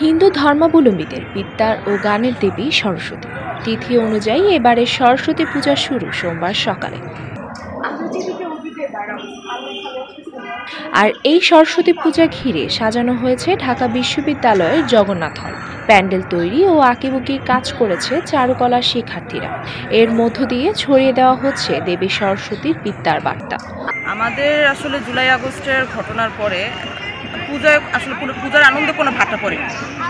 হিন্দু ধর্মাবলম্বীদের বিদ্যার ও গানের দেবী সরস্বতী। তিথি অনুযায়ী এবারে সরস্বতী পূজা শুরু সোমবার সকালে। আর এই সরস্বতী পূজা ঘিরে সাজানো হয়েছে ঢাকা বিশ্ববিদ্যালয়ের জগন্নাথ হল। প্যান্ডেল তৈরি ও আঁকিবুকির কাজ করেছে চারুকলার শিক্ষার্থীরা। এর মধ্য দিয়ে ছড়িয়ে দেওয়া হচ্ছে দেবী সরস্বতীর বিদ্যার বার্তা। আমাদের আসলে জুলাই আগস্টের ঘটনার পরে পূজার আনন্দে কোনো ভাটা পড়েনি।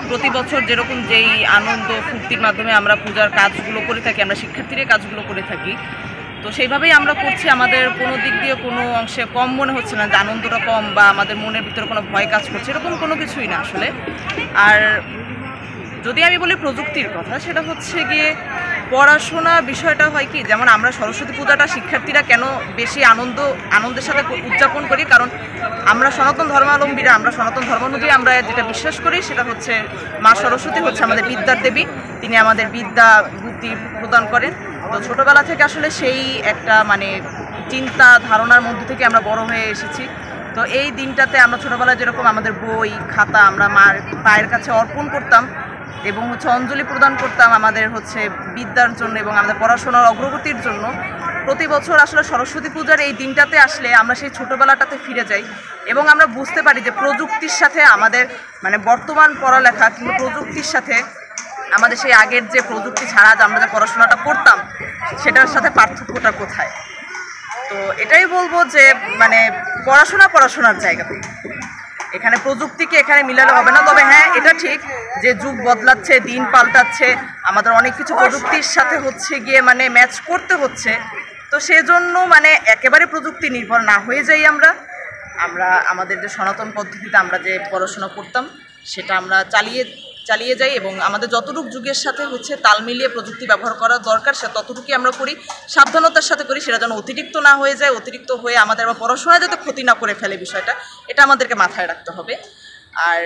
প্রতি বছর যেরকম যেই আনন্দ ফুর্তির মাধ্যমে আমরা পূজার কাজগুলো করে থাকি, আমরা শিক্ষার্থীরা কাজগুলো করে থাকি, তো সেইভাবেই আমরা করছি। আমাদের কোনো দিক দিয়ে কোনো অংশে কম মনে হচ্ছে না, যে আনন্দটা কম বা আমাদের মনের ভিতরে কোনো ভয় কাজ করছে, এরকম কোনো কিছুই না আসলে। আর যদি আমি বলি প্রযুক্তির কথা, সেটা হচ্ছে গিয়ে পড়াশোনা বিষয়টা হয় কি, যেমন আমরা সরস্বতী পূজাটা শিক্ষার্থীরা কেন বেশি আনন্দের সাথে উদযাপন করি, কারণ আমরা সনাতন ধর্মাবলম্বীরা, আমরা সনাতন ধর্ম অনুযায়ী আমরা যেটা বিশ্বাস করি সেটা হচ্ছে মা সরস্বতী হচ্ছে আমাদের বিদ্যার দেবী। তিনি আমাদের বিদ্যা বুদ্ধি প্রদান করেন। তো ছোটোবেলা থেকে আসলে সেই একটা চিন্তা ধারণার মধ্যে থেকে আমরা বড় হয়ে এসেছি। তো এই দিনটাতে আমরা ছোটোবেলায় যেরকম আমাদের বই খাতা আমরা মার পায়ের কাছে অর্পণ করতাম এবং অঞ্জলি প্রদান করতাম আমাদের বিদ্যার জন্য এবং আমাদের পড়াশোনার অগ্রগতির জন্য, প্রতি বছর আসলে সরস্বতী পূজার এই দিনটাতে আসলে আমরা সেই ছোটোবেলাটাতে ফিরে যাই এবং আমরা বুঝতে পারি যে প্রযুক্তির সাথে আমাদের বর্তমান পড়ালেখা কিন্তু প্রযুক্তির সাথে আমাদের সেই আগের যে প্রযুক্তি ছাড়া যে আমরা যে পড়াশোনাটা করতাম সেটার সাথে পার্থক্যটা কোথায়। তো এটাই বলবো যে পড়াশোনার জায়গাতে এখানে প্রযুক্তিকে এখানে মিলালে হবে না। তবে হ্যাঁ, এটা ঠিক যে যুগ বদলাচ্ছে, দিন পাল্টাচ্ছে, আমাদের অনেক কিছু প্রযুক্তির সাথে গিয়ে ম্যাচ করতে হচ্ছে। তো সেজন্য একেবারে প্রযুক্তি নির্ভর না হয়ে যাই আমরা আমাদের যে সনাতন পদ্ধতিতে আমরা যে পড়াশোনা করতাম সেটা আমরা চালিয়ে যাই এবং আমাদের যতটুকু যুগের সাথে তাল মিলিয়ে প্রযুক্তি ব্যবহার করা দরকার সে ততটুকুই আমরা করি, সাবধানতার সাথে করি, সেটা যেন অতিরিক্ত না হয়ে যায়, অতিরিক্ত হয়ে আমাদের আবার পড়াশোনা যাতে ক্ষতি না করে ফেলে বিষয়টা, এটা আমাদেরকে মাথায় রাখতে হবে। আর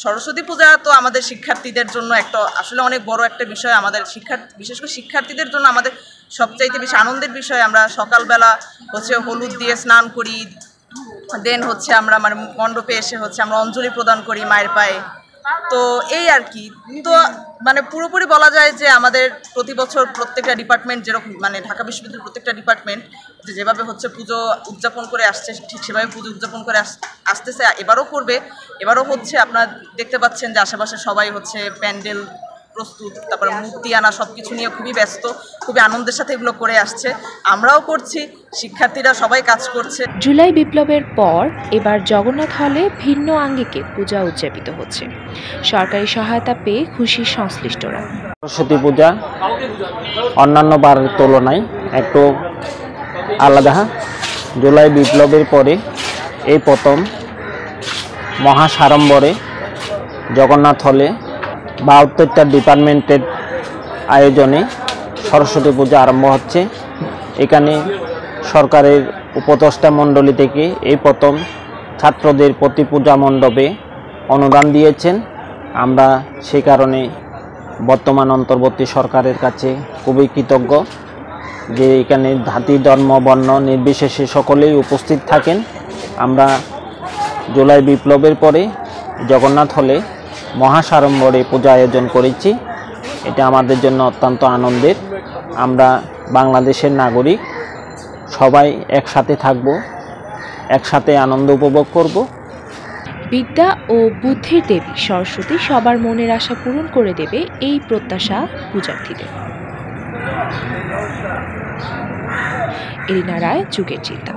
সরস্বতী পূজা তো আমাদের শিক্ষার্থীদের জন্য আসলে অনেক বড় একটা বিষয়। আমাদের বিশেষ করে শিক্ষার্থীদের জন্য আমাদের সবচাইতে বেশি আনন্দের বিষয়। আমরা সকালবেলা হলুদ দিয়ে স্নান করি, দেন আমরা মণ্ডপে এসে আমরা অঞ্জলি প্রদান করি মায়ের পায়ে। তো এই আর কি। তো পুরোপুরি বলা যায় যে আমাদের প্রতি বছর প্রত্যেকটা ডিপার্টমেন্ট যেরকম ঢাকা বিশ্ববিদ্যালয়ের প্রত্যেকটা ডিপার্টমেন্ট যেভাবে পুজো উদযাপন করে আসছে ঠিক সেভাবে পুজো উদযাপন করে আসতেছে, এবারও করবে। এবারও আপনারা দেখতে পাচ্ছেন যে আশেপাশে সবাই প্যান্ডেল প্রস্তুত, তারপরে মূর্তি আনা, সব কিছু নিয়ে খুবই ব্যস্ত, খুবই আনন্দের সাথে এগুলো করে আসছে। আমরাও করছি, শিক্ষার্থীরা সবাই কাজ করছে। জুলাই বিপ্লবের পর এবার জগন্নাথ হলে ভিন্ন আঙ্গিকে পূজা উদযাপিত হচ্ছে। সরকারি সহায়তা পেয়ে খুশি সংশ্লিষ্টরা। সরস্বতী পূজা অন্যান্য বারের তুলনায় একটু আলাদা। জুলাই বিপ্লবের পরে এই প্রথম মহাসাড়ম্বরে জগন্নাথ হলে ৭২টা ডিপার্টমেন্টের আয়োজনে সরস্বতী পূজা আরম্ভ হচ্ছে। এখানে সরকারের উপদেষ্টা মণ্ডলী থেকে এই প্রথম ছাত্রদের প্রতি পূজা মণ্ডপে অনুদান দিয়েছেন। আমরা সেই কারণে বর্তমান অন্তর্বর্তী সরকারের কাছে খুবই কৃতজ্ঞ যে এখানে জাতি ধর্ম বর্ণ নির্বিশেষে সকলেই উপস্থিত থাকেন। আমরা জুলাই বিপ্লবের পরে জগন্নাথ হলে মহাসাড়ম্বরে পূজা আয়োজন করেছি। এটা আমাদের জন্য অত্যন্ত আনন্দের। আমরা বাংলাদেশের নাগরিক, সবাই একসাথে থাকব, একসাথে আনন্দ উপভোগ করব। বিদ্যা ও বুদ্ধির দেবী সরস্বতী সবার মনের আশা পূরণ করে দেবে, এই প্রত্যাশা পূজার্থীদের। এরিনা রায়, যুগের চিন্তা।